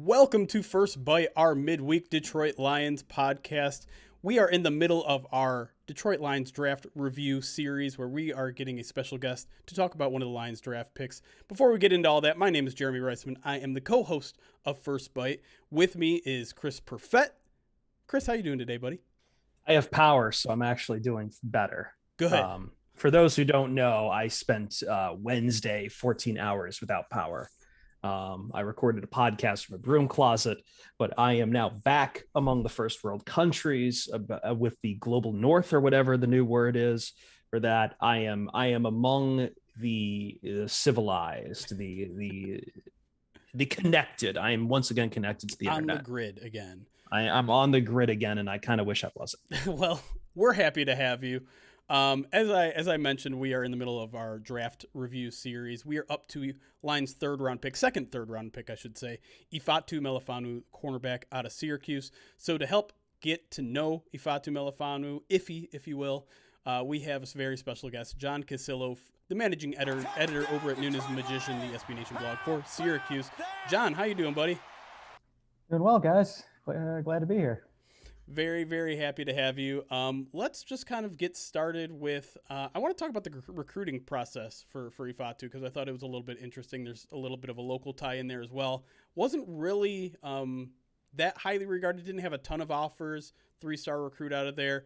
Welcome to First Bite, our midweek Detroit Lions podcast. We are in the middle of our Detroit Lions draft review series where we are getting a special guest to talk about one of the Lions draft picks. Before we get into all that, my name is Jeremy Reisman. I am the co-host of First Bite. With me is Chris Perfett. Chris, how you doing today, buddy? I have power, so I'm actually doing better. Good. For those who don't know, I spent Wednesday 14 hours without power. I recorded a podcast from a broom closet, but I am now back among the first world countries with the global north, or whatever the new word is for that. I am among the civilized, the connected. I am once again connected to the internet. On the grid again. I'm on the grid again, and I kind of wish I wasn't. Well, we're happy to have you. As I mentioned, we are in the middle of our draft review series. We are up to Lions' second third round pick, I should say, Ifeatu Melifonwu, cornerback out of Syracuse. So to help get to know Ifeatu Melifonwu, Iffy, if you will, we have a very special guest, John Cassillo, the managing editor over at Noon is the Magician, the SB Nation blog for Syracuse. John, how you doing, buddy? Doing well, guys. Glad to be here. Very, very happy to have you. Let's just kind of get started with, I want to talk about the recruiting process for Ifeatu because I thought it was a little bit interesting. There's a little bit of a local tie in there as well. Wasn't really that highly regarded, didn't have a ton of offers, 3-star recruit out of there.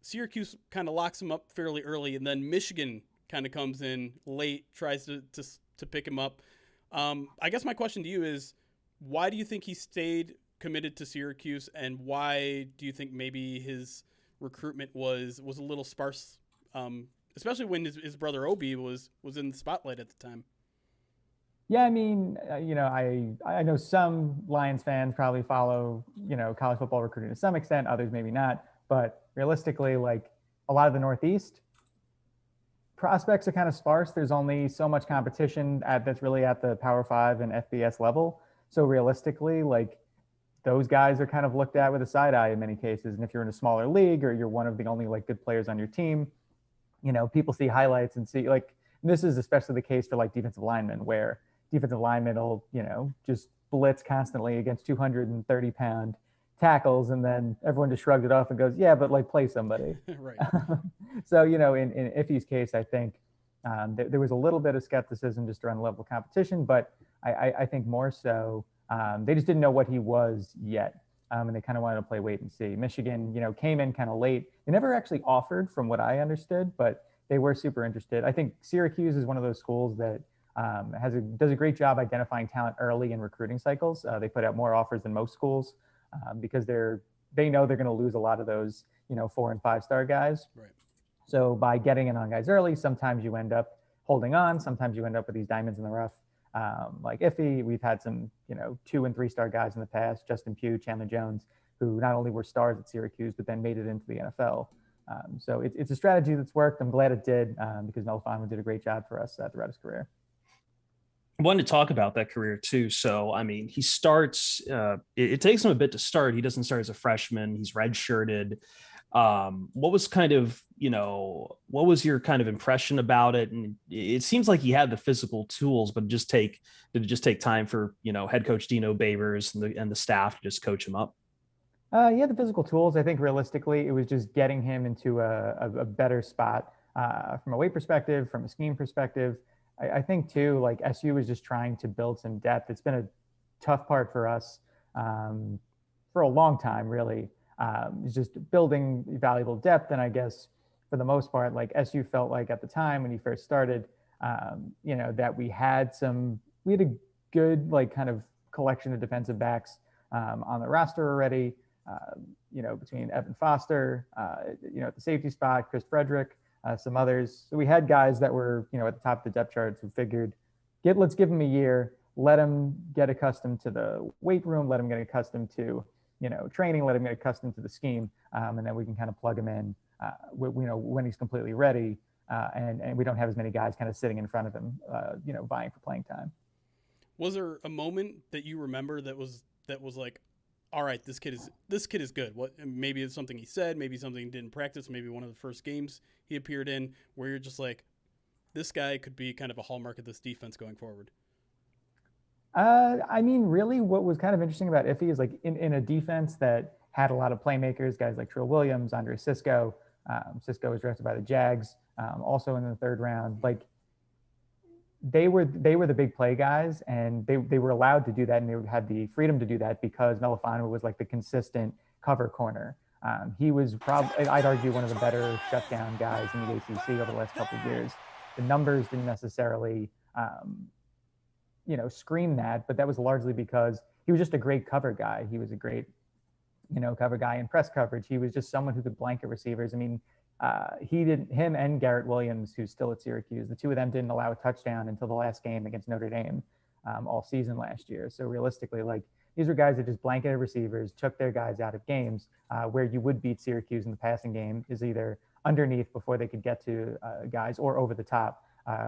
Syracuse kind of locks him up fairly early, and then Michigan kind of comes in late, tries to pick him up. I guess my question to you is, why do you think he stayed committed to Syracuse, and why do you think maybe his recruitment was a little sparse, especially when his brother Obi was in the spotlight at the time? Yeah, I mean, I know some Lions fans probably follow, college football recruiting to some extent, others maybe not, but realistically, like a lot of the Northeast prospects are kind of sparse. There's only so much competition that's really at the Power 5 and FBS level. So realistically, like, those guys are kind of looked at with a side eye in many cases. And if you're in a smaller league or you're one of the only like good players on your team, people see highlights and see like, this is especially the case for like defensive linemen, where defensive linemen will, just blitz constantly against 230-pound tackles. And then everyone just shrugs it off and goes, yeah, but like play somebody. Right. So, in Iffy's case, I think there was a little bit of skepticism just around the level of competition, but I think more so, they just didn't know what he was yet, and they kind of wanted to play wait and see. Michigan, came in kind of late. They never actually offered, from what I understood, but they were super interested. I think Syracuse is one of those schools that does a great job identifying talent early in recruiting cycles. They put out more offers than most schools because they know they're going to lose a lot of those 4 and 5-star guys. Right. So by getting in on guys early, sometimes you end up holding on. Sometimes you end up with these diamonds in the rough. Like Iffy, we've had some, 2 and 3-star guys in the past, Justin Pugh, Chandler Jones, who not only were stars at Syracuse, but then made it into the NFL. So it's a strategy that's worked. I'm glad it did because Melifonwu did a great job for us throughout his career. I wanted to talk about that career too. So, I mean, he starts, it takes him a bit to start. He doesn't start as a freshman. He's redshirted. What was what was your kind of impression about it? And it seems like he had the physical tools, but did it just take time for, head coach Dino Babers and the staff to just coach him up? He had the physical tools. I think realistically, it was just getting him into a better spot from a weight perspective, from a scheme perspective. I think too, like SU was just trying to build some depth. It's been a tough part for us for a long time, really. It's just building valuable depth. And I guess for the most part, like SU felt like at the time when he first started, that we had a good like kind of collection of defensive backs on the roster already, between Evan Foster, at the safety spot, Chris Frederick, some others. So we had guys that were, at the top of the depth charts who figured, let's give him a year, let him get accustomed to the weight room, let him get accustomed to training, let him get accustomed to the scheme, and then we can kind of plug him in, when he's completely ready, and we don't have as many guys kind of sitting in front of him, vying for playing time. Was there a moment that you remember that was like, all right, this kid is good? What, maybe it's something he said, maybe something he didn't practice, maybe one of the first games he appeared in, where you're just like, this guy could be kind of a hallmark of this defense going forward. I mean, really, what was kind of interesting about Iffy is like in a defense that had a lot of playmakers, guys like Trill Williams, Andre Cisco. Cisco was drafted by the Jags, also in the third round. Like they were the big play guys, and they were allowed to do that, and they had the freedom to do that because Melifonwu was like the consistent cover corner. He was probably, I'd argue, one of the better shutdown guys in the ACC over the last couple of years. The numbers didn't necessarily, scream that, but that was largely because he was just a great cover guy. He was a great, cover guy in press coverage. He was just someone who could blanket receivers. I mean, him and Garrett Williams, who's still at Syracuse, the two of them didn't allow a touchdown until the last game against Notre Dame all season last year. So realistically, like these were guys that just blanketed receivers, took their guys out of games where you would beat Syracuse in the passing game is either underneath before they could get to guys or over the top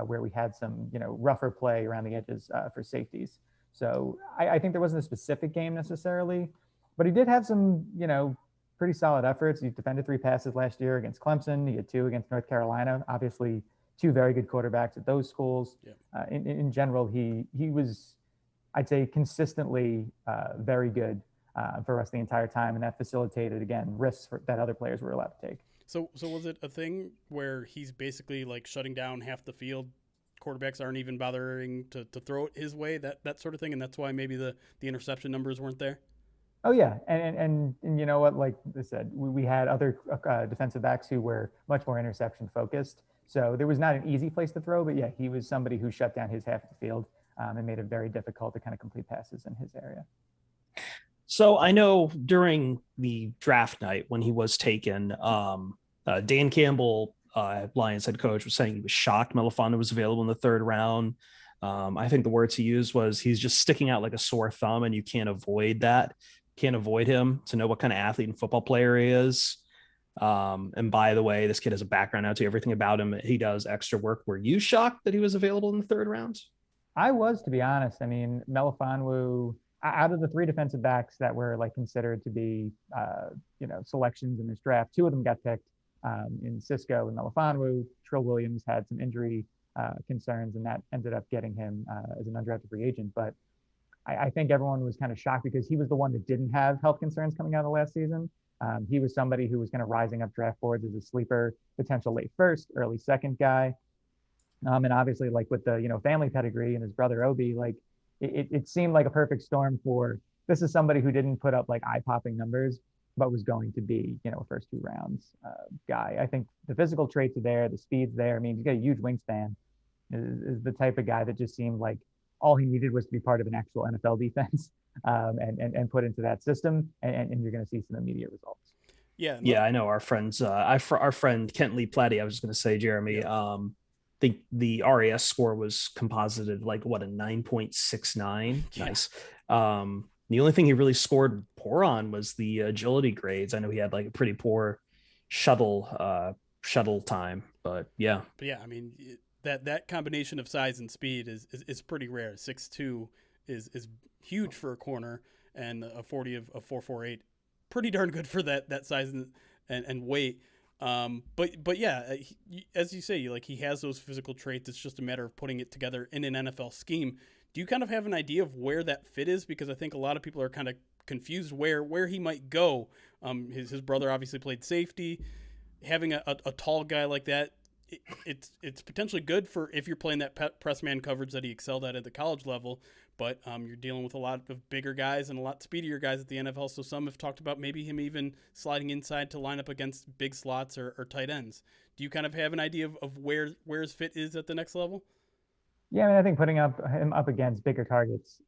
where we had some, rougher play around the edges for safeties. So I think there wasn't a specific game necessarily, but he did have some, pretty solid efforts. He defended 3 passes last year against Clemson. He had 2 against North Carolina. Obviously, 2 very good quarterbacks at those schools. Yeah. In general, he was, I'd say, consistently very good for us the entire time, and that facilitated again risks that other players were allowed to take. So was it a thing where he's basically like shutting down half the field? Quarterbacks aren't even bothering to throw it his way, that sort of thing, and that's why maybe the interception numbers weren't there? Oh yeah, and you know what? Like I said, we had other defensive backs who were much more interception focused, so there was not an easy place to throw. But yeah, he was somebody who shut down his half of the field and made it very difficult to kind of complete passes in his area. So I know during the draft night when he was taken, Dan Campbell, Lions head coach, was saying he was shocked Melifonwu was available in the 3rd round. I think the words he used was he's just sticking out like a sore thumb, and you can't avoid that. Can't avoid him to know what kind of athlete and football player he is. And by the way, this kid has a background now to everything about him. He does extra work. Were you shocked that he was available in the 3rd round? I was, to be honest. I mean, Melifonwu, out of the 3 defensive backs that were like considered to be, selections in this draft, 2 of them got picked in Cisco and Melifonwu. Trill Williams had some injury concerns, and that ended up getting him as an undrafted free agent. But I think everyone was kind of shocked because he was the one that didn't have health concerns coming out of the last season. He was somebody who was kind of rising up draft boards as a sleeper, potential late 1st, early 2nd guy. And obviously, like with the family pedigree and his brother Obi, like it seemed like a perfect storm for this is somebody who didn't put up like eye-popping numbers, but was going to be a first 2 rounds guy. I think the physical traits are there, the speed's there. I mean, he's got a huge wingspan. Is the type of guy that just seemed like all he needed was to be part of an actual NFL defense and put into that system, and you're going to see some immediate results. Yeah, I know our friends. Our friend Kent Lee Platty. I was just going to say, Jeremy. Yeah. The RAS score was composited like what, a 9.69. Yeah. Nice. The only thing he really scored poor on was the agility grades. I know he had like a pretty poor shuttle time, but yeah. But yeah, I mean. That combination of size and speed is pretty rare. 6'2" is huge for a corner, and a 40 of a 4.48, pretty darn good for that size and weight. But yeah, as you say, like he has those physical traits. It's just a matter of putting it together in an NFL scheme. Do you kind of have an idea of where that fit is? Because I think a lot of people are kind of confused where he might go. His brother obviously played safety. Having a tall guy like that, it's potentially good for if you're playing that press man coverage that he excelled at the college level, but you're dealing with a lot of bigger guys and a lot speedier guys at the NFL. So some have talked about maybe him even sliding inside to line up against big slots or tight ends. Do you kind of have an idea of where his fit is at the next level? Yeah, I mean, I think putting him up against bigger targets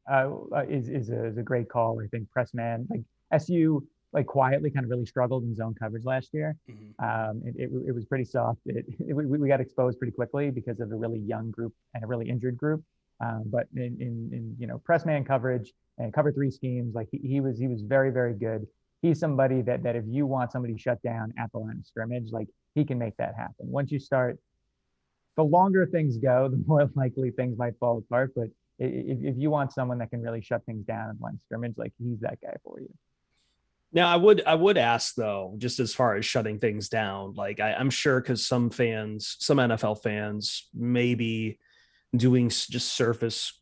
is a great call. I think press man, like SU, like quietly kind of really struggled in zone coverage last year. Mm-hmm. It was pretty soft. We got exposed pretty quickly because of a really young group and a really injured group. But in press man coverage and cover 3 schemes, like he was very, very good. He's somebody that if you want somebody shut down at the line of scrimmage, like he can make that happen. Once you start, the longer things go, the more likely things might fall apart. But if you want someone that can really shut things down at the line of scrimmage, like he's that guy for you. Now, I would ask though, just as far as shutting things down, like I'm sure because some NFL fans, maybe doing just surface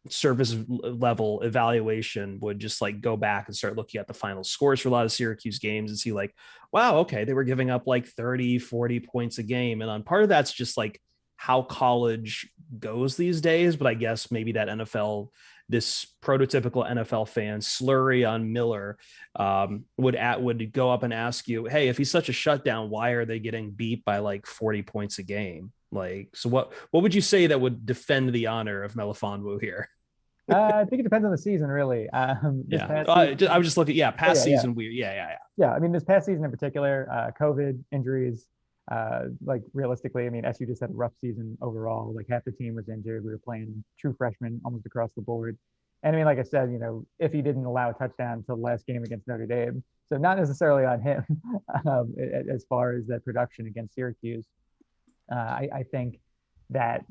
service level evaluation would just like go back and start looking at the final scores for a lot of Syracuse games and see like, wow, okay, they were giving up like 30, 40 points a game. And on part of that's just like how college goes these days. But I guess maybe that this prototypical NFL fan slurry on Miller would go up and ask you, hey, if he's such a shutdown, why are they getting beat by like 40 points a game? Like, so what would you say that would defend the honor of Melifonwu here? I think it depends on the season, really. Yeah, I was just looking. Yeah, past season. Yeah. I mean, this past season in particular, COVID, injuries. Like realistically, I mean, SU just had a rough season overall. Like half the team was injured. We were playing true freshmen almost across the board. And I mean, like I said, if he didn't allow a touchdown until the last game against Notre Dame, so not necessarily on him as far as that production against Syracuse. I think that,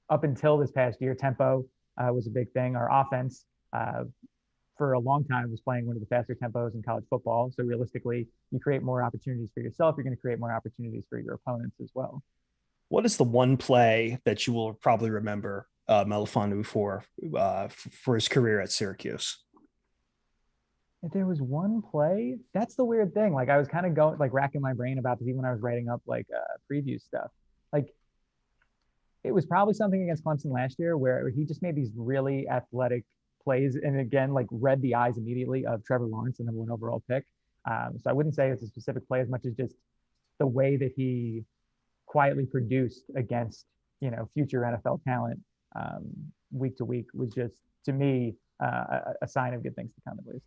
up until this past year, tempo was a big thing. Our offense for a long time was playing one of the faster tempos in college football. So realistically, you create more opportunities for yourself. You're going to create more opportunities for your opponents as well. What is the one play that you will probably remember Melifonwu for his career at Syracuse? If there was one play, that's the weird thing. Like I was kind of going like racking my brain about this even when I was writing up like preview stuff. Like it was probably something against Clemson last year where he just made these really athletic plays and again like read the eyes immediately of Trevor Lawrence, the number 1 overall pick. So I wouldn't say it's a specific play as much as just the way that he quietly produced against future NFL talent week to week was just to me a sign of good things to come at least.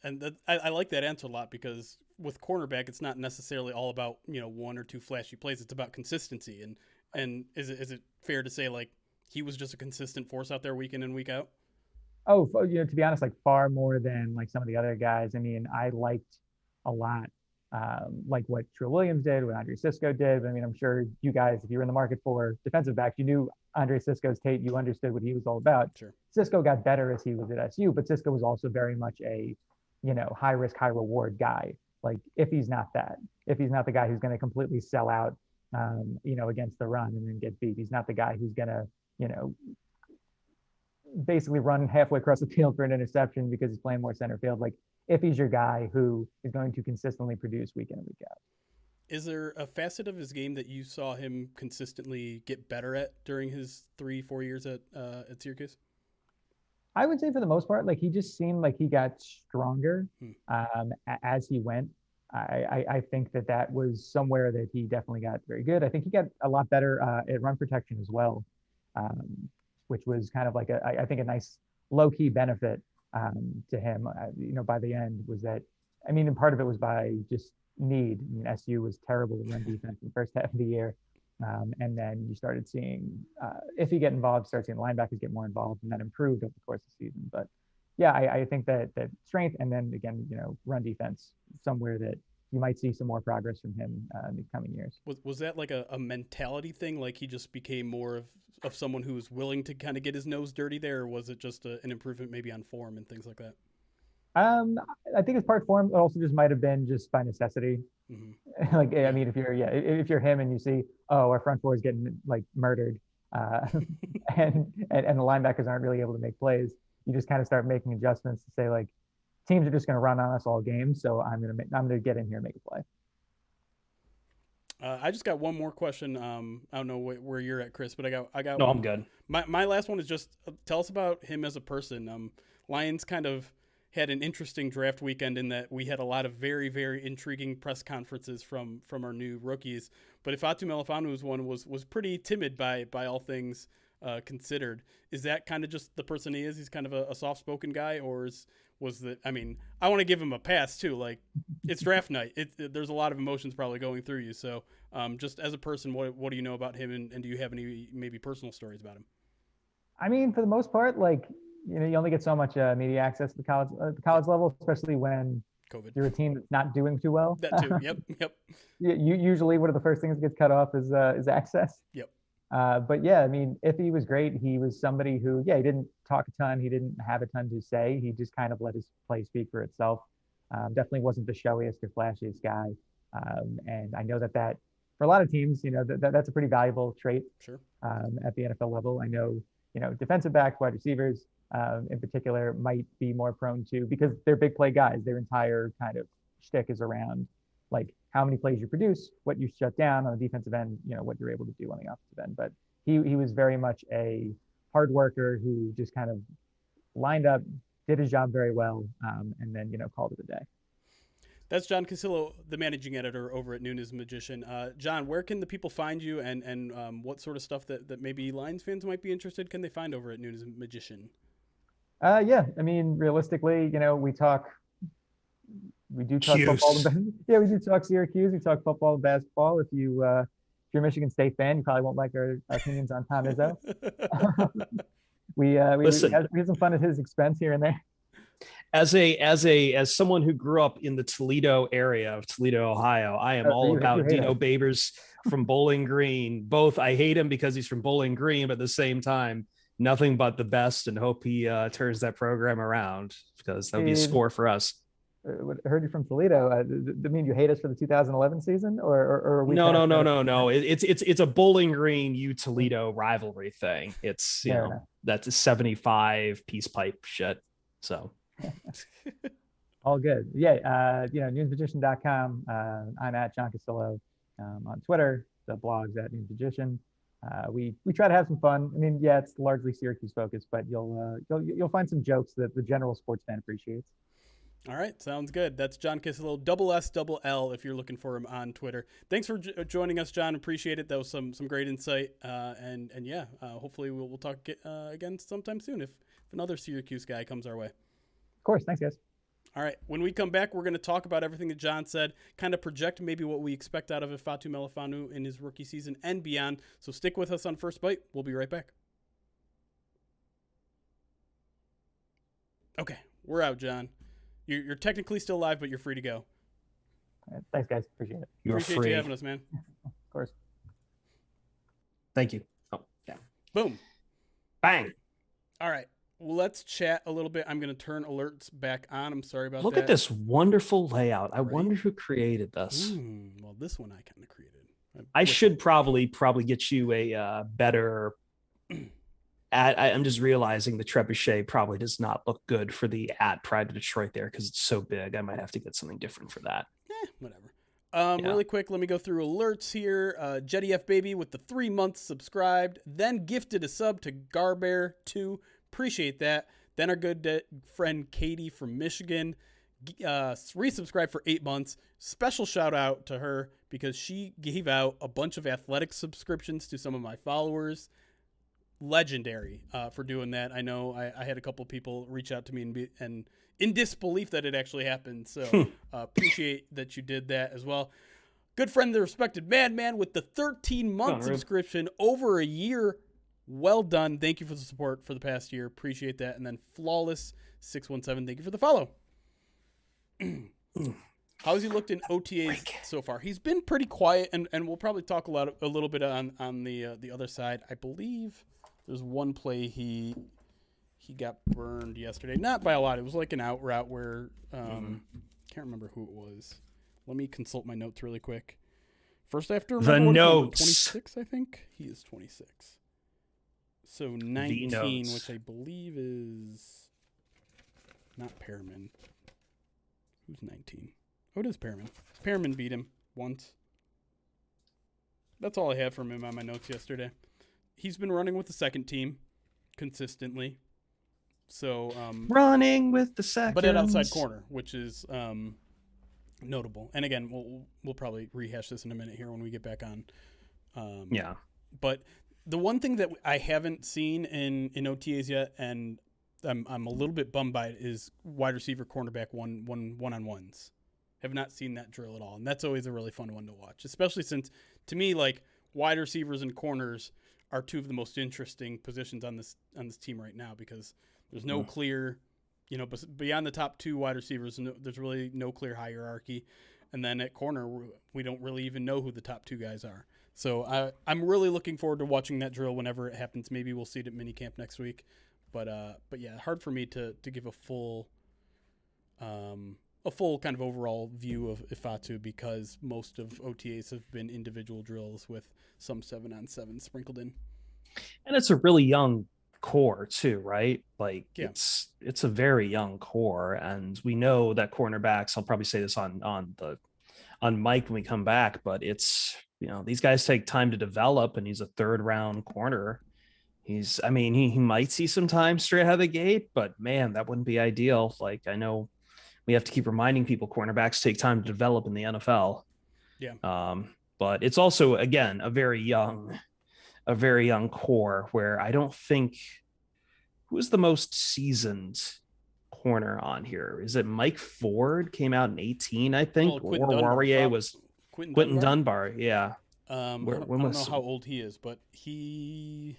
And I like that answer a lot because with cornerback, it's not necessarily all about 1 or 2 flashy plays. It's about consistency. And is it fair to say like he was just a consistent force out there week in and week out? Oh, to be honest, like far more than like some of the other guys. I mean, I liked a lot like what Trill Williams did, what Andre Cisco did. I mean, I'm sure you guys, if you were in the market for defensive backs, you knew Andre Cisco's tape, you understood what he was all about. Sure. Cisco got better as he was at SU, but Cisco was also very much a, high risk, high reward guy. Like if he's not the guy who's going to completely sell out, against the run and then get beat. He's not the guy who's going to, basically run halfway across the field for an interception because he's playing more center field. Like if he's your guy who is going to consistently produce week in and week out. Is there a facet of his game that you saw him consistently get better at during his 3-4 years at Syracuse? I would say for the most part, like he just seemed like he got stronger as he went. I think that was somewhere that he definitely got very good. I think he got a lot better at run protection as well, which was kind of like I think a nice low key benefit to him. By the end was that, I mean, and part of it was by just need. I mean, SU was terrible in run defense in the first half of the year. And then you started seeing if you get involved, start seeing linebackers get more involved, and that improved over the course of the season. But yeah, I think that strength, and then again, run defense, somewhere that you might see some more progress from him in the coming years. Was that like a mentality thing? Like he just became more of someone who was willing to kind of get his nose dirty there, or was it just an improvement maybe on form and things like that? I think it's part form. It also just might have been just by necessity. Mm-hmm. Like, I mean, if you're him and you see, oh, our front four is getting like murdered, and the linebackers aren't really able to make plays, you just kind of start making adjustments to say like, teams are just going to run on us all game, so I'm gonna get in here and make a play. I just got one more question. I don't know where you're at, Chris, but I got. No, one. I'm good. My last one is just tell us about him as a person. Lions kind of had an interesting draft weekend in that we had a lot of very, very intriguing press conferences from our new rookies. But Ifeatu Melifonwu's one was pretty timid by all things considered. Is that kind of just the person he is? He's kind of a soft-spoken guy, or was that? I mean, I want to give him a pass too. Like it's draft night. There's a lot of emotions probably going through you. So just as a person, what do you know about him, and do you have any maybe personal stories about him? I mean, for the most part, like, you only get so much media access at the college level, especially when COVID. You're a team that's not doing too well. That too. Yep. You usually one of the first things that gets cut off is access. Yep. But yeah, I mean, Iffy was great. He was somebody who, he didn't talk a ton. He didn't have a ton to say. He just kind of let his play speak for itself. Definitely wasn't the showiest or flashiest guy. And I know that for a lot of teams, that's a pretty valuable trait. Sure. At the NFL level. I know defensive backs, wide receivers in particular might be more prone to, because they're big play guys. Their entire kind of shtick is around like how many plays you produce, what you shut down on the defensive end, what you're able to do on the offensive end. But he was very much a hard worker who just kind of lined up, did his job very well, and then called it a day. That's John Cassillo, the managing editor over at Noon is Magician. John, where can the people find you, and what sort of stuff that maybe Lions fans might be interested can they find over at Noon is Magician? Yeah, I mean, realistically, we do talk football. Yeah, we do talk Syracuse. We talk football and basketball. If you're a Michigan State fan, you probably won't like our opinions on Tom Izzo. we had some fun at his expense here and there. As someone who grew up in the Toledo area of Toledo, Ohio, I am all about Dino Babers from Bowling Green. Both, I hate him because he's from Bowling Green, but at the same time, nothing but the best, and hope he turns that program around, because that would be a score for us. I heard you from Toledo. I mean, you hate us for the 2011 season, or we no. It's a Bowling Green Toledo rivalry thing. It's that's a 75 piece pipe shit. So all good. Yeah. Newsmagician.com. I'm at John Cassillo on Twitter. The blog's at News Magician. We try to have some fun. I mean, yeah, it's largely Syracuse focused, but you'll find some jokes that the general sports fan appreciates. All right, sounds good. That's John Cassillo, SS if you're looking for him on Twitter. Thanks for joining us, John. Appreciate it. That was some great insight. And hopefully we'll talk again sometime soon if another Syracuse guy comes our way. Of course. Thanks, guys. All right. When we come back, we're going to talk about everything that John said, kind of project maybe what we expect out of Ifeatu Melifonwu in his rookie season and beyond. So stick with us on First Bite. We'll be right back. Okay, we're out, John. You're technically still live, but you're free to go. Right, thanks, guys. Appreciate it. Appreciate you having us, man. Of course. Thank you. Oh, yeah. Boom. Bang. All right. Well, let's chat a little bit. I'm going to turn alerts back on. I'm sorry about that. Look at this wonderful layout. I wonder who created this. Well, this one I kind of created. I should probably get you a better... I'm just realizing the trebuchet probably does not look good for the Pride of Detroit there, because it's so big. I might have to get something different for that. Whatever. Really quick, let me go through alerts here. Jetty F Baby with the 3 months subscribed, then gifted a sub to Garbear 2. Appreciate that. Then our good friend Katie from Michigan resubscribed for 8 months. Special shout out to her because she gave out a bunch of athletic subscriptions to some of my followers. Legendary for doing that. I know I had a couple people reach out to me and in disbelief that it actually happened. So appreciate that you did that as well. Good friend, the respected Madman with the 13-month subscription over a year. Well done. Thank you for the support for the past year. Appreciate that. And then Flawless 617. Thank you for the follow. How has he looked in OTAs so far? He's been pretty quiet, and we'll probably talk a little bit on the other side. I believe there's one play he got burned yesterday. Not by a lot. It was like an out route where can't remember who it was. Let me consult my notes really quick. First, I have to remember the notes. 26, I think he is 26. So 19, which I believe is not Perriman. Who's 19? Oh, it is Perriman. Perriman beat him once. That's all I have from him on my notes yesterday. He's been running with the second team consistently. So running with the second, but at outside corner, which is notable. And again, we'll probably rehash this in a minute here when we get back on. But the one thing that I haven't seen in OTAs yet, and I'm a little bit bummed by it, is wide receiver cornerback one-on-ones. Have not seen that drill at all, and that's always a really fun one to watch, especially since, to me, like, wide receivers and corners are two of the most interesting positions on this team right now, because there's no clear, beyond the top two wide receivers, there's really no clear hierarchy, and then at corner we don't really even know who the top two guys are. So I'm really looking forward to watching that drill whenever it happens. Maybe we'll see it at minicamp next week, but yeah, hard for me to give a full kind of overall view of Ifeatu, because most of OTAs have been individual drills with some 7-on-7 sprinkled in. And it's a really young core too, right? Like Yeah. it's a very young core, and we know that cornerbacks. I'll probably say this on Mike when we come back, but it's, these guys take time to develop, and he's a 3rd round corner. He might see some time straight out of the gate, but man, that wouldn't be ideal. Like, I know we have to keep reminding people cornerbacks take time to develop in the NFL. Yeah. But it's also, again, a very young core where I don't think, who's the most seasoned corner on here? Is it Mike Ford? Came out in 18, I think. Well, Or Warrior was Quentin Dunbar. Yeah. I don't know how old he is, but he's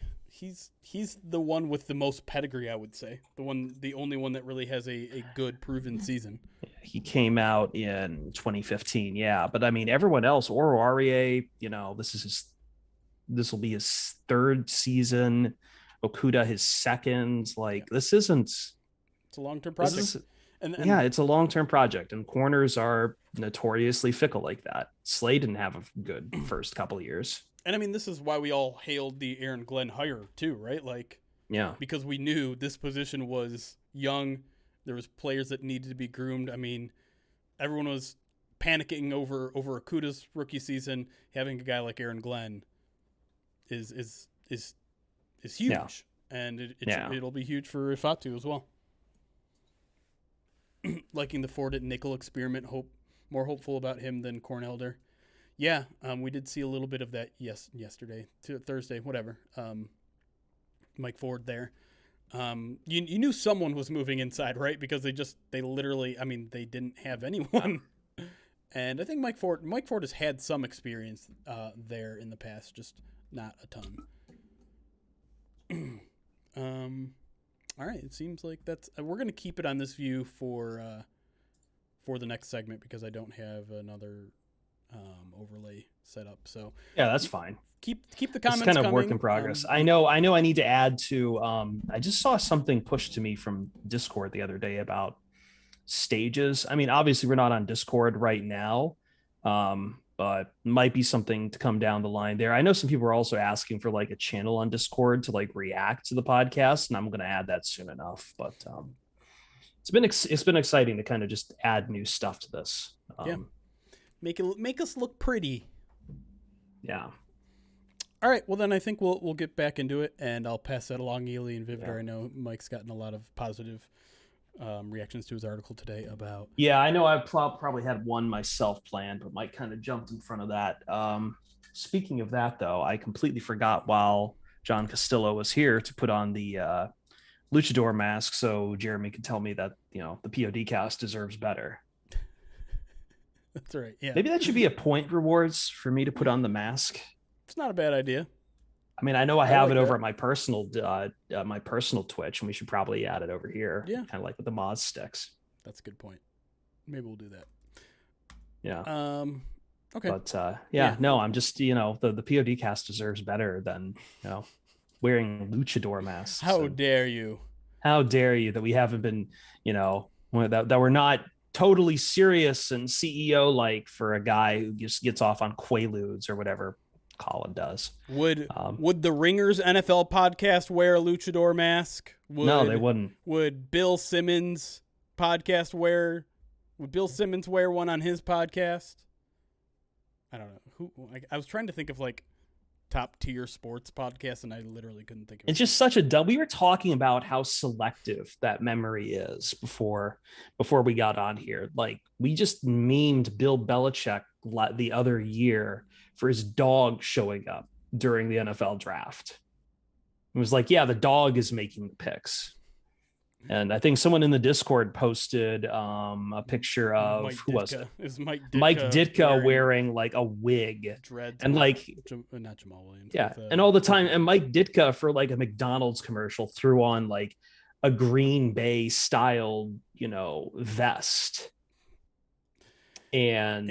the one with the most pedigree, I would say. The only one that really has a good proven season. He came out in 2015, yeah. But I mean, everyone else, Warrior, this will be his 3rd season. Okuda his 2nd. Like, this isn't. It's a long-term project. Yeah, it's a long-term project, and corners are notoriously fickle like that. Slade didn't have a good first couple of years. And I mean, this is why we all hailed the Aaron Glenn hire too, right? Like, yeah, because we knew this position was young. There was players that needed to be groomed. I mean, everyone was panicking over Okuda's rookie season. Having a guy like Aaron Glenn is huge, yeah. And it'll be huge for Ifeatu as well. Liking the Ford at nickel experiment. More hopeful about him than Cornelder. Yeah, we did see a little bit of that Thursday, whatever. Mike Ford there. You knew someone was moving inside, right? Because they literally, they didn't have anyone. And I think Mike Ford has had some experience there in the past, just not a ton. All right, it seems like we're going to keep it on this view for the next segment because I don't have another overlay set up. So yeah, that's fine. Keep the comments. It's kind of coming. Work in progress. I know I need to add to. I just saw something pushed to me from Discord the other day about stages. I mean, obviously we're not on Discord right now, but might be something to come down the line there. I know some people are also asking for like a channel on Discord to like react to the podcast, and I'm going to add that soon enough. But it's been exciting to kind of just add new stuff to this. Make us look pretty. Yeah. All right. Well, then I think we'll get back into it, and I'll pass that along, Ely and Vividor. Yeah. I know Mike's gotten a lot of positive reactions to his article today about. Yeah, I know I probably had one myself planned, but Mike kind of jumped in front of that. Speaking of that, though, I completely forgot while John Cassillo was here to put on the Luchador mask so Jeremy could tell me that, the POD cast deserves better. That's right. Yeah. Maybe that should be a point rewards for me to put on the mask. It's not a bad idea. I mean, I know I have it over at my personal Twitch, and we should probably add it over here. Yeah. Kind of like with the Moz sticks. That's a good point. Maybe we'll do that. Yeah. Okay. But no, I'm just, the POD cast deserves better than, wearing luchador masks. How dare you? How dare you that we haven't been, that we're not totally serious and CEO like for a guy who just gets off on Quaaludes or whatever Colin does. Would the Ringers NFL podcast wear a luchador mask? No, they wouldn't. Would Bill Simmons podcast wear one on his podcast? I don't know. I was trying to think of like top tier sports podcasts, and I literally couldn't think of it. It's just such a dumb. We were talking about how selective that memory is before we got on here. Like, we just memed Bill Belichick the other year for his dog showing up during the NFL draft. It was like, yeah, the dog is making the picks. And I think someone in the Discord posted a picture of who was it? It was Mike Ditka wearing like a wig, dreads, and like not Jamal Williams. Yeah, and all the time, and Mike Ditka for like a McDonald's commercial threw on like a Green Bay style, vest. And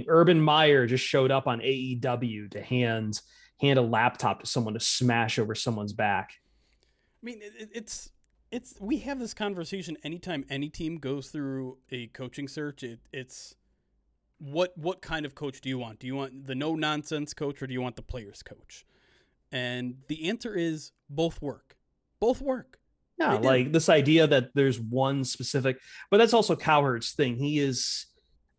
Urban Meyer just showed up on AEW to hand a laptop to someone to smash over someone's back. I mean, it's we have this conversation anytime any team goes through a coaching search. It's what kind of coach do you want? Do you want the no nonsense coach, or do you want the players coach? And the answer is both work. Both work. Yeah, like this idea that there's one specific, but that's also Cowherd's thing. He is,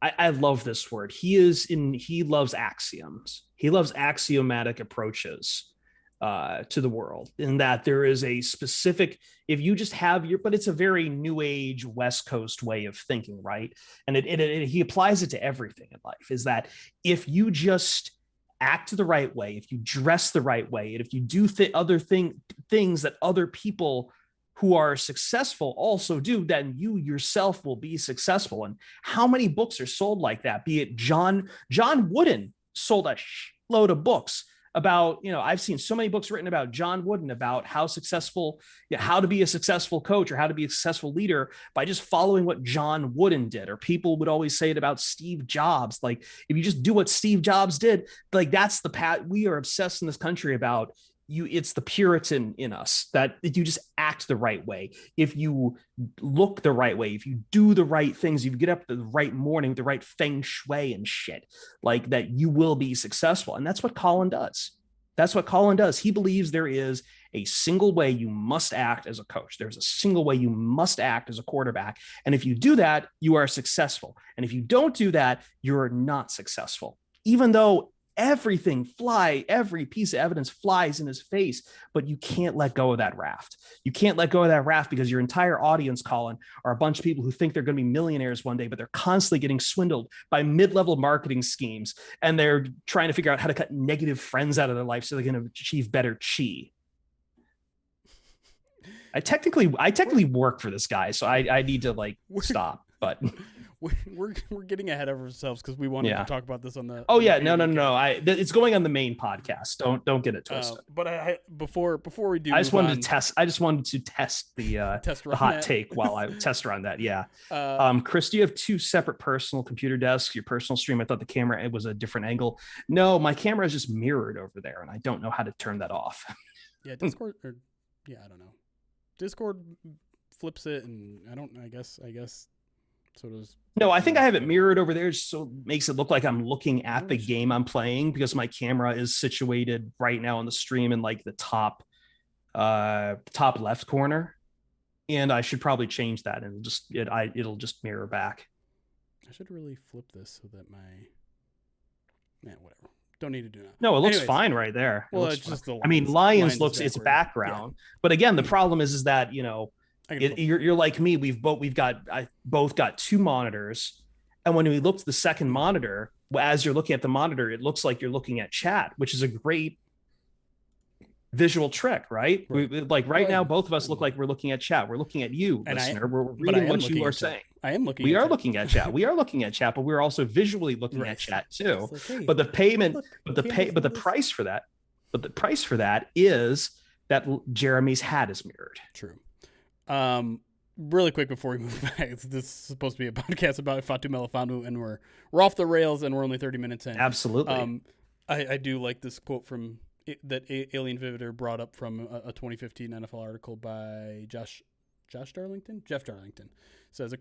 I love this word. He loves axioms. He loves axiomatic approaches to the world, in that there is a specific, if you just have your, but it's a very new age West Coast way of thinking, right? And he applies it to everything in life, is that if you just act the right way, if you dress the right way, and if you do things that other people who are successful also do, then you yourself will be successful. And how many books are sold like that? Be it John Wooden sold a load of books about, I've seen so many books written about John Wooden, about how to be a successful coach or how to be a successful leader by just following what John Wooden did. Or people would always say it about Steve Jobs. Like, if you just do what Steve Jobs did, like, that's the path. We are obsessed in this country about it's the Puritan in us, that if you just act the right way, if you look the right way, if you do the right things, if you get up the right morning, the right feng shui and shit, like that, you will be successful. And that's what Colin does. He believes there is a single way you must act as a coach. There's a single way you must act as a quarterback. And if you do that, you are successful. And if you don't do that, you're not successful. Even though every piece of evidence flies in his face, but you can't let go of that raft. You can't let go of that raft because your entire audience, Colin, are a bunch of people who think they're going to be millionaires one day, but they're constantly getting swindled by mid-level marketing schemes. And they're trying to figure out how to cut negative friends out of their life so they're going to achieve better chi. I technically work for this guy, so I need to stop, but we're getting ahead of ourselves because we wanted to talk about this on the. Oh yeah, no. It's going on the main podcast. Don't get it twisted. But before we do, I just wanted to test the hot take while I test run that. Yeah. Chris, do you have two separate personal computer desks? Your personal stream? I thought the camera, it was a different angle. No, my camera is just mirrored over there, and I don't know how to turn that off. Yeah, Discord. I don't know. Discord flips it, and I guess. So does. No, I think I have it mirrored over there, so it makes it look like I'm looking at the game I'm playing, because my camera is situated right now on the stream in like the top left corner, and I should probably change that, and it'll just mirror back. I should really flip this so that whatever. Don't need to do that. No, it looks fine right there. Well, it's just the. Lions looks its background, but again, the problem is that you're like me. We've both got two monitors, and when we look to the second monitor, as you're looking at the monitor, it looks like you're looking at chat, which is a great visual trick, right? Right now, both of us look like we're looking at chat. We're looking at you, listener. We're reading what you are saying. I am looking. We are looking at chat. We are looking at chat, but we're also visually looking at chat too. But the price for that is that Jeremy's hat is mirrored. True. Really quick before we move back, this is supposed to be a podcast about Ifeatu Melifonwu, and we're off the rails, and we're only 30 minutes in. Absolutely. I do like this quote from that Alien Vivitor brought up from a 2015 NFL article by Jeff Darlington. It says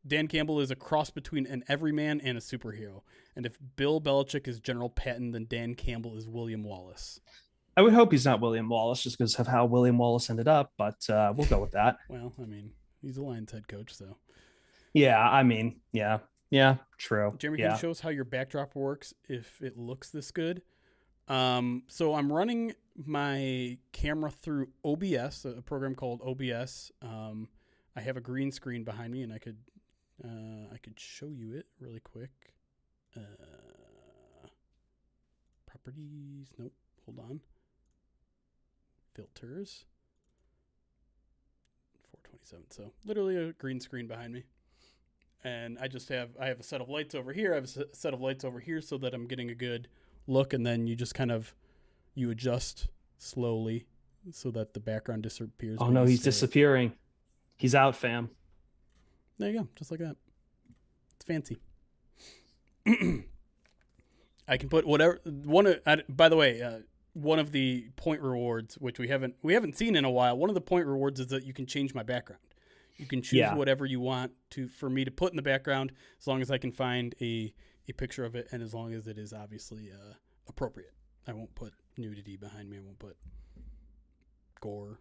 Dan Campbell is a cross between an everyman and a superhero, and if Bill Belichick is General Patton, then Dan Campbell is William Wallace. I would hope he's not William Wallace, just because of how William Wallace ended up, but we'll go with that. Well, he's a Lions head coach, so. Yeah, yeah, true. Jeremy, can you show us how your backdrop works if it looks this good? So I'm running my camera through OBS, a program called OBS. I have a green screen behind me, and I could show you it really quick. Properties, nope, hold on. Filters, 427. So literally a green screen behind me, and I have a set of lights over here. I have a set of lights over here so that I'm getting a good look, and then you just you adjust slowly so that the background disappears. Oh no, he's disappearing. He's out, fam. There you go, just like that. It's fancy. I can put whatever by the way. One of the point rewards, which we haven't seen in a while, one of the point rewards is that you can change my background. You can choose whatever you want for me to put in the background, as long as I can find a picture of it, and as long as it is obviously appropriate. I won't put nudity behind me. I won't put gore,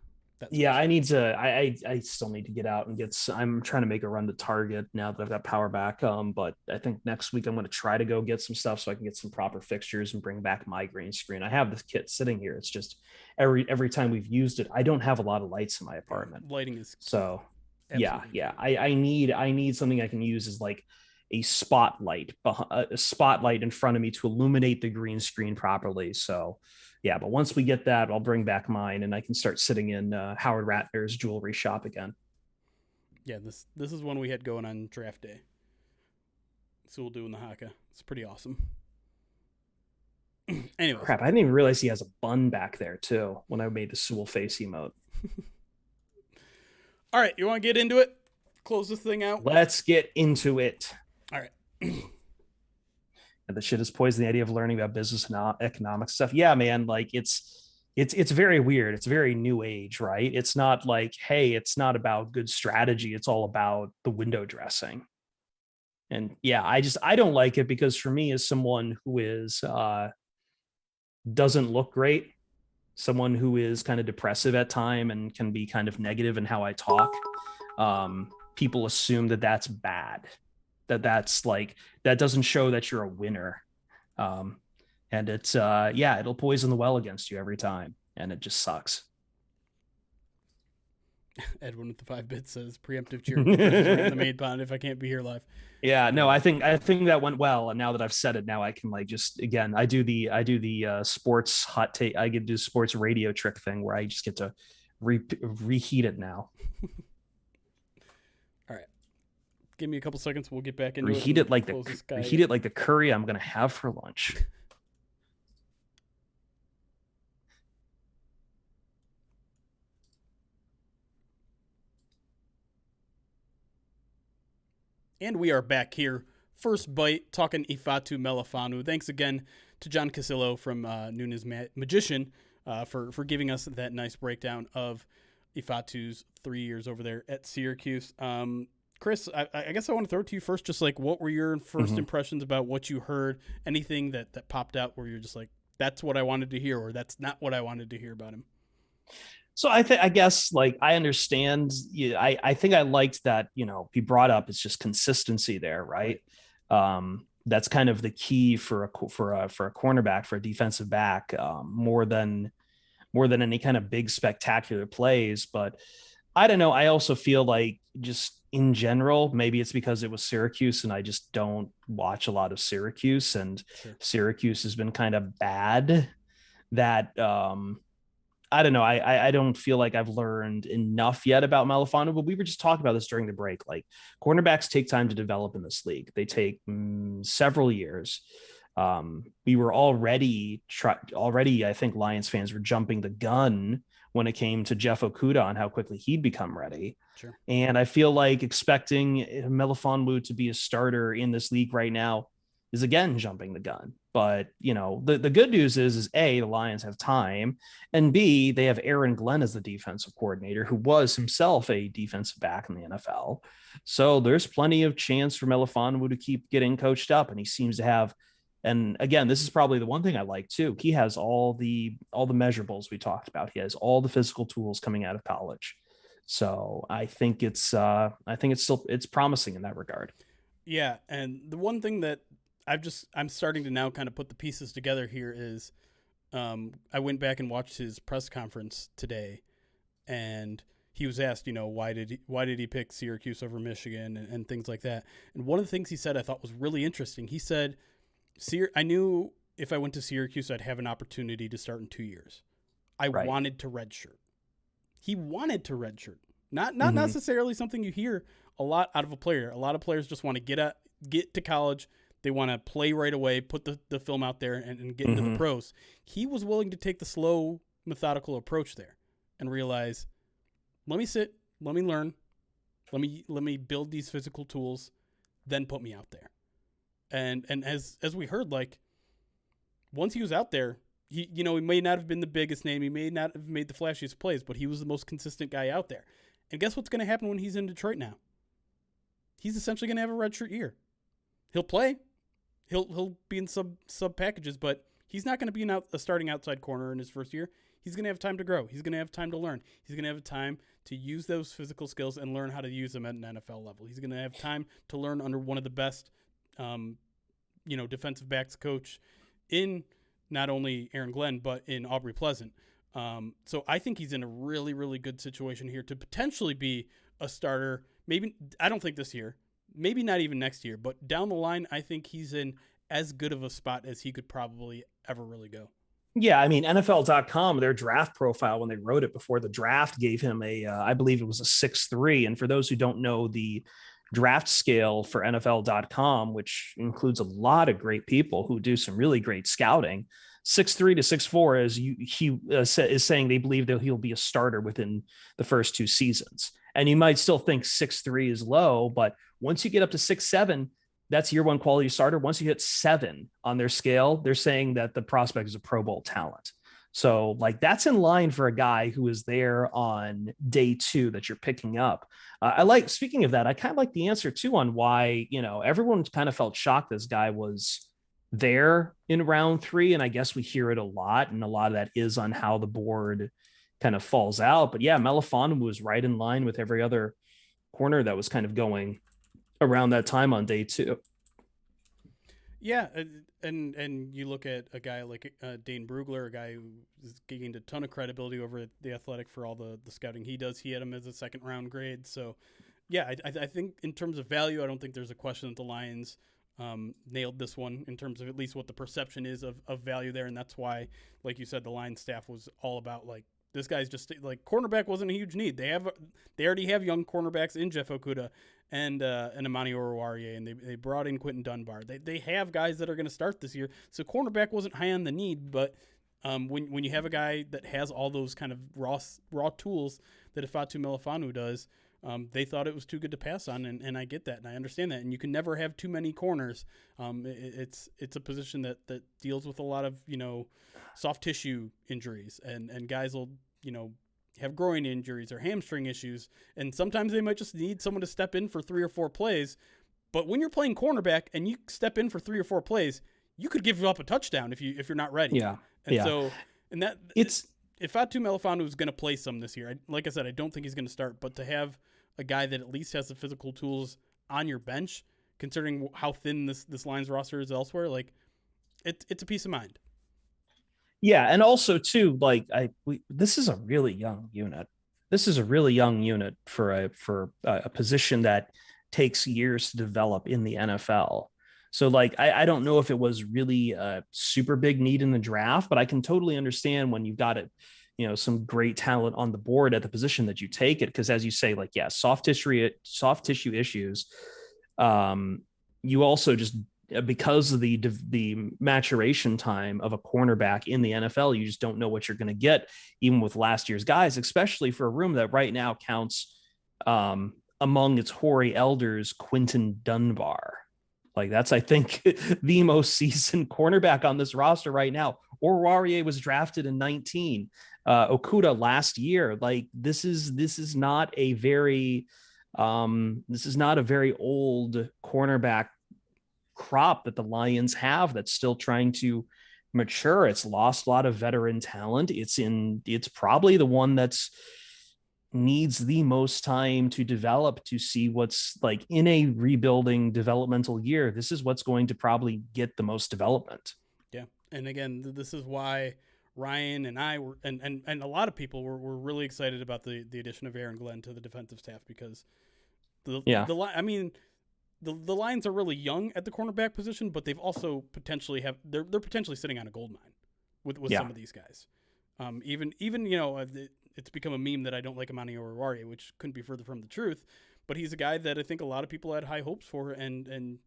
Yeah, I need to. I still need to get out and get. I'm trying to make a run to Target now that I've got power back. But I think next week I'm going to try to go get some stuff so I can get some proper fixtures and bring back my green screen. I have this kit sitting here. It's just every time we've used it, I don't have a lot of lights in my apartment. Lighting is so. Absolutely. Yeah. I need something I can use as like a spotlight in front of me to illuminate the green screen properly. So yeah, but once we get that, I'll bring back mine and I can start sitting in Howard Ratner's jewelry shop again. Yeah, this is one we had going on draft day. So we'll do in the Haka. It's pretty awesome. Anyway, crap, I didn't even realize he has a bun back there too when I made the Sewell face emote. All right, you want to get into it? Close this thing out? Let's get into it. All right. And the shit is poison, the idea of learning about business and economic stuff. Yeah, man, like it's very weird. It's very new age, right? It's not like, hey, it's not about good strategy. It's all about the window dressing. And yeah, I don't like it because for me, as someone who is doesn't look great, someone who is kind of depressive at time and can be kind of negative in how I talk, people assume that that's bad. That's like, that doesn't show that you're a winner. And it's, it'll poison the well against you every time. And it just sucks. Edwin with the 5 bits says preemptive cheering in the maid pond if I can't be here live. Yeah, no, I think that went well. And now that I've said it, now I can like just, again, I do the sports hot take. I get to do sports radio trick thing where I just get to reheat it now. Give me a couple seconds. We'll get back into reheat it like the curry I'm gonna have for lunch. And we are back here. First bite, talking Ifeatu Melifonwu. Thanks again to John Cassillo from Nunes Magician for giving us that nice breakdown of Ifeatu's 3 years over there at Syracuse. Chris, I guess I want to throw it to you first. Just like, what were your first impressions about what you heard? Anything that popped out where you're just like, that's what I wanted to hear, or that's not what I wanted to hear about him? So I guess like I understand. I think I liked that, he brought up it's just consistency there, right? That's kind of the key for a cornerback, for a defensive back, more than any kind of big spectacular plays. But I don't know. I also feel like just in general, maybe it's because it was Syracuse and I just don't watch a lot of Syracuse, and Sure. Syracuse has been kind of bad that, I don't know. I don't feel like I've learned enough yet about Melifonwu, but we were just talking about this during the break. Like, cornerbacks take time to develop in this league. They take several years. We were already, I think Lions fans were jumping the gun when it came to Jeff Okudah on how quickly he'd become ready. Sure. And I feel like expecting Melifonwu to be a starter in this league right now is again jumping the gun. But, the good news is A, the Lions have time, and B, they have Aaron Glenn as the defensive coordinator, who was himself a defensive back in the NFL. So there's plenty of chance for Melifonwu to keep getting coached up, and he seems to have. And again, this is probably the one thing I like too. He has all the measurables we talked about. He has all the physical tools coming out of college. So I think it's promising in that regard. Yeah, and the one thing that I'm starting to now kind of put the pieces together here is, I went back and watched his press conference today, and he was asked, why did he pick Syracuse over Michigan and things like that. And one of the things he said I thought was really interesting. He said, I knew if I went to Syracuse, I'd have an opportunity to start in 2 years. I wanted to redshirt. He wanted to redshirt. Not necessarily something you hear a lot out of a player. A lot of players just want to get to college. They want to play right away, put the film out there, and get into the pros. He was willing to take the slow, methodical approach there and realize, let me sit, let me learn, let me build these physical tools, then put me out there. And as we heard, like, once he was out there, he may not have been the biggest name, he may not have made the flashiest plays, but he was the most consistent guy out there. And guess what's going to happen when he's in Detroit now? He's essentially going to have a redshirt year. He'll play. He'll be in sub packages, but He's not going to be a starting outside corner in his first year. He's going to have time to grow. He's going to have time to learn. He's going to have time to use those physical skills and learn how to use them at an NFL level. He's going to have time to learn under one of the best, defensive backs coach in not only Aaron Glenn, but in Aubrey Pleasant. So I think he's in a really, really good situation here to potentially be a starter. Maybe, I don't think this year, maybe not even next year, but down the line, I think he's in as good of a spot as he could probably ever really go. Yeah, I mean, NFL.com, their draft profile, when they wrote it before the draft, gave him I believe it was a 6'3". And for those who don't know the draft scale for NFL.com, which includes a lot of great people who do some really great scouting, 6'3" to 6'4", he is saying they believe that he'll be a starter within the first 2 seasons. And you might still think 6'3" is low, but once you get up to 6'7", that's year one quality starter. Once you hit 7 on their scale, they're saying that the prospect is a Pro Bowl talent. So like that's in line for a guy who is there on day 2 that you're picking up. Speaking of that, I kind of like the answer too on why, everyone kind of felt shocked this guy was there in round 3. And I guess we hear it a lot. And a lot of that is on how the board kind of falls out. But yeah, Melifonwu was right in line with every other corner that was kind of going around that time on day 2. Yeah, and you look at a guy like Dane Brugler, a guy who is gained a ton of credibility over at The Athletic for all the scouting he does. He had him as a 2nd round grade. So, yeah, I think in terms of value, I don't think there's a question that the Lions nailed this one in terms of at least what the perception is of value there. And that's why, like you said, the Lions staff was all about like, this guy's just like cornerback wasn't a huge need. They already have young cornerbacks in Jeff Okudah and Amani Oruwariye, and they brought in Quentin Dunbar. They have guys that are going to start this year. So cornerback wasn't high on the need, but when you have a guy that has all those kind of raw tools that Ifeatu Melifonwu does, they thought it was too good to pass on, and I get that, and I understand that. And you can never have too many corners. It's a position that deals with a lot of soft tissue injuries, and guys will have groin injuries or hamstring issues, and sometimes they might just need someone to step in for 3 or 4 plays. But when you're playing cornerback and you step in for 3 or 4 plays, you could give up a touchdown if you're not ready. Yeah. And yeah. so, and that it's Ifeatu Melifonwu is going to play some this year. Like I said, I don't think he's going to start, but to have a guy that at least has the physical tools on your bench, considering how thin this Lions roster is elsewhere, like it's a peace of mind. Yeah, and also too, like this is a really young unit. This is a really young unit for a position that takes years to develop in the NFL. So like I don't know if it was really a super big need in the draft, but I can totally understand when you've got it, some great talent on the board at the position that you take it, because as you say, like soft tissue issues. You also just, because of the maturation time of a cornerback in the NFL, you just don't know what you're going to get, even with last year's guys, especially for a room that right now counts among its hoary elders, Quentin Dunbar. Like that's, I think, the most seasoned cornerback on this roster right now. Oruwariye was drafted in 19. Okudah last year. Like this is not a very old cornerback crop that the Lions have that's still trying to mature. It's lost a lot of veteran talent. It's probably the one that's needs the most time to develop, to see what's like in a rebuilding developmental year. This is what's going to probably get the most development. Yeah. And again, this is why Ryan and I were, and a lot of people were really excited about the addition of Aaron Glenn to the defensive staff, because the Lions are really young at the cornerback position, but they've also potentially they're potentially sitting on a gold mine with some of these guys. Even it's become a meme that I don't like Amani Oruwariye, which couldn't be further from the truth. But he's a guy that I think a lot of people had high hopes for, and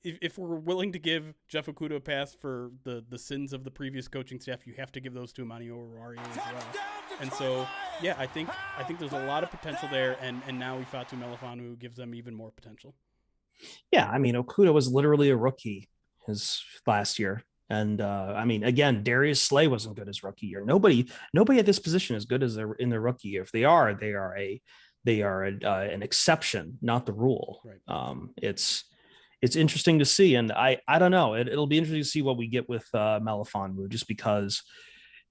if we're willing to give Jeff Okudah a pass for the sins of the previous coaching staff, you have to give those to Amani Oruwariye as well. And so, yeah, I think there's a lot of potential there, and now Ifeatu Melifonwu gives them even more potential. Yeah, I mean, Okudah was literally a rookie his last year. And again, Darius Slay wasn't good his rookie year. Nobody at this position is good as they're in their rookie year. If they are an exception, not the rule. Right. it's interesting to see. And I don't know. It'll be interesting to see what we get with Melifonwu, just because,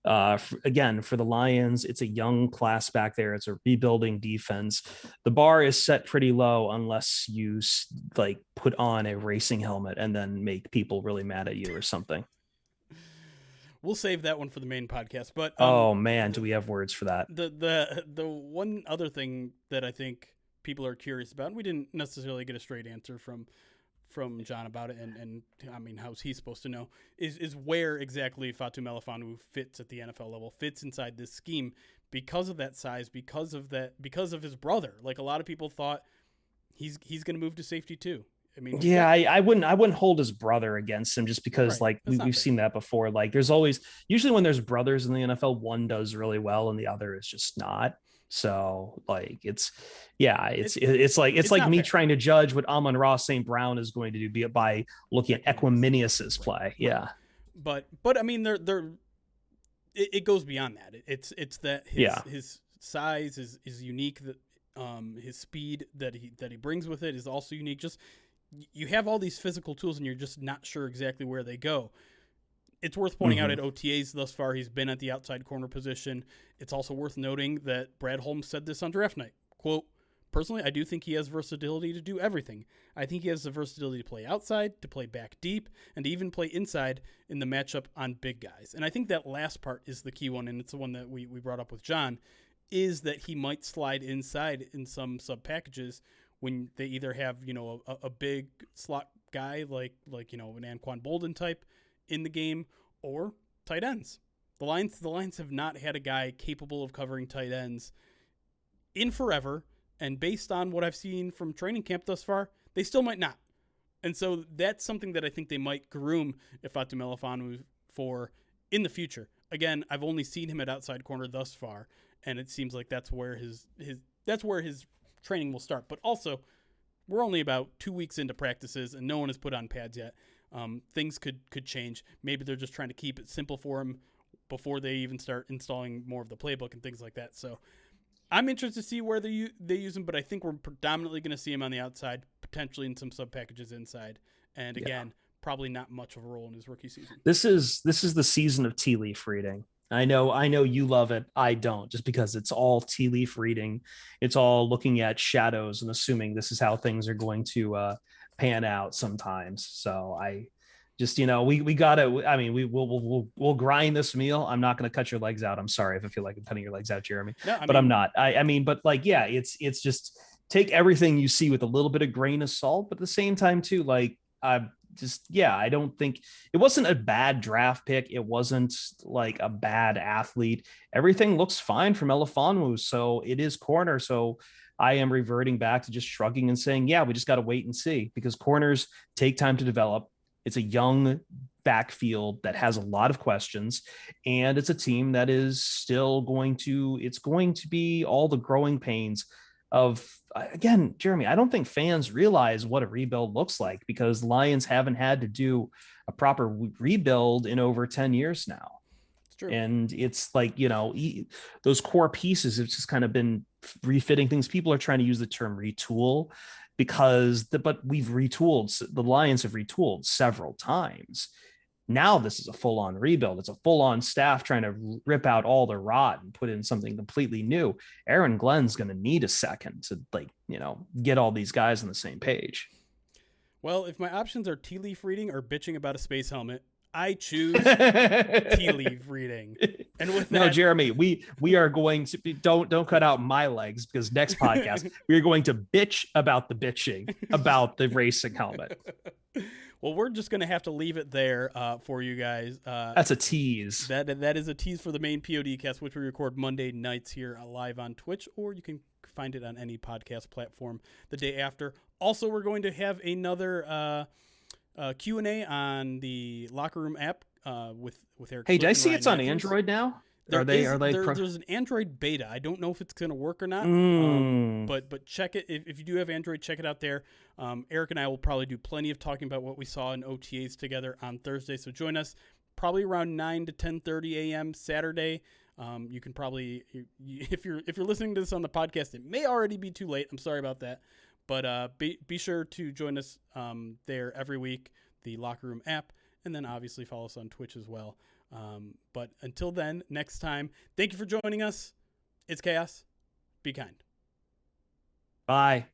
again, for the Lions, it's a young class back there. It's a rebuilding defense. The bar is set pretty low unless you like put on a racing helmet and then make people really mad at you or something. We'll save that one for the main podcast. But oh man, do we have words for that? The one other thing that I think people are curious about, and we didn't necessarily get a straight answer from John about it, and I mean, how's he supposed to know, is where exactly Ifeatu Melifonwu fits at the NFL level, fits inside this scheme because of that size, because of his brother. Like, a lot of people thought he's going to move to safety too. I mean, I wouldn't hold his brother against him, just because right. like we've seen that before. Like, there's always, usually when there's brothers in the NFL, one does really well and the other is just not. So like it's like me fair. trying to judge what Amon-Ra St. Brown is going to do by looking at Equiminius's play. Yeah. But I mean, it goes beyond that. It's that his size is unique, that his speed that he brings with it is also unique. Just, you have all these physical tools and you're just not sure exactly where they go. It's worth pointing out at OTAs thus far, he's been at the outside corner position. It's also worth noting that Brad Holmes said this on draft night. Quote, "Personally, I do think he has versatility to do everything. I think he has the versatility to play outside, to play back deep, and to even play inside in the matchup on big guys." And I think that last part is the key one, and it's the one that we brought up with John, is that he might slide inside in some sub-packages when they either have, a big slot guy like an Anquan Bolden type in the game, or tight ends. The Lions have not had a guy capable of covering tight ends in forever, and based on what I've seen from training camp thus far, they still might not. And so that's something that I think they might groom Ifeatu Melifonwu for in the future. Again, I've only seen him at outside corner thus far, and it seems like that's where his training will start. But also, we're only about 2 weeks into practices, and no one has put on pads yet. Things could change. Maybe they're just trying to keep it simple for him before they even start installing more of the playbook and things like that. So I'm interested to see where they use him, but I think we're predominantly going to see him on the outside, potentially in some sub packages inside. And again, probably not much of a role in his rookie season. This is the season of tea leaf reading. I know you love it. I don't, just because it's all tea leaf reading. It's all looking at shadows and assuming this is how things are going to pan out sometimes. So I just, we gotta, I mean, we'll grind this meal. I'm not going to cut your legs out. I'm sorry if I feel like I'm cutting your legs out, Jeremy, but I'm not. I mean, but like, yeah, it's just take everything you see with a little bit of grain of salt, but at the same time too, like, I don't think it wasn't a bad draft pick. It wasn't like a bad athlete. Everything looks fine from Melifonwu. So it is corner. So I am reverting back to just shrugging and saying, yeah, we just got to wait and see, because corners take time to develop. It's a young backfield that has a lot of questions, and it's a team that is still going to be all the growing pains of, again, Jeremy, I don't think fans realize what a rebuild looks like, because Lions haven't had to do a proper rebuild in over 10 years now. It's true. And it's like, those core pieces have just kind of been refitting things. People are trying to use the term retool but we've retooled. The Lions have retooled several times. Now this is a full-on rebuild. It's a full-on staff trying to rip out all the rot and put in something completely new. Aaron Glenn's going to need a second to get all these guys on the same page. Well, if my options are tea leaf reading or bitching about a space helmet, I choose tea leaf reading. And with that, no, Jeremy, we are going to be, don't cut out my legs, because next podcast we are going to bitch about the bitching about the racing helmet. Well, we're just going to have to leave it there for you guys. That's a tease. That is a tease for the main PODcast, which we record Monday nights here live on Twitch, or you can find it on any podcast platform the day after. Also, we're going to have another Q&A on the Locker Room app with Eric. Hey, did I see it's on Android now? There's an Android beta. I don't know if it's going to work or not, but check it. If you do have Android, check it out there. Eric and I will probably do plenty of talking about what we saw in OTAs together on Thursday. So join us probably around 9 to 10:30 a.m. Saturday. You can probably, if you're listening to this on the podcast, it may already be too late. I'm sorry about that. But be sure to join us there every week, the Locker Room app, and then obviously follow us on Twitch as well. But until then, next time, thank you for joining us. It's chaos. Be kind. Bye.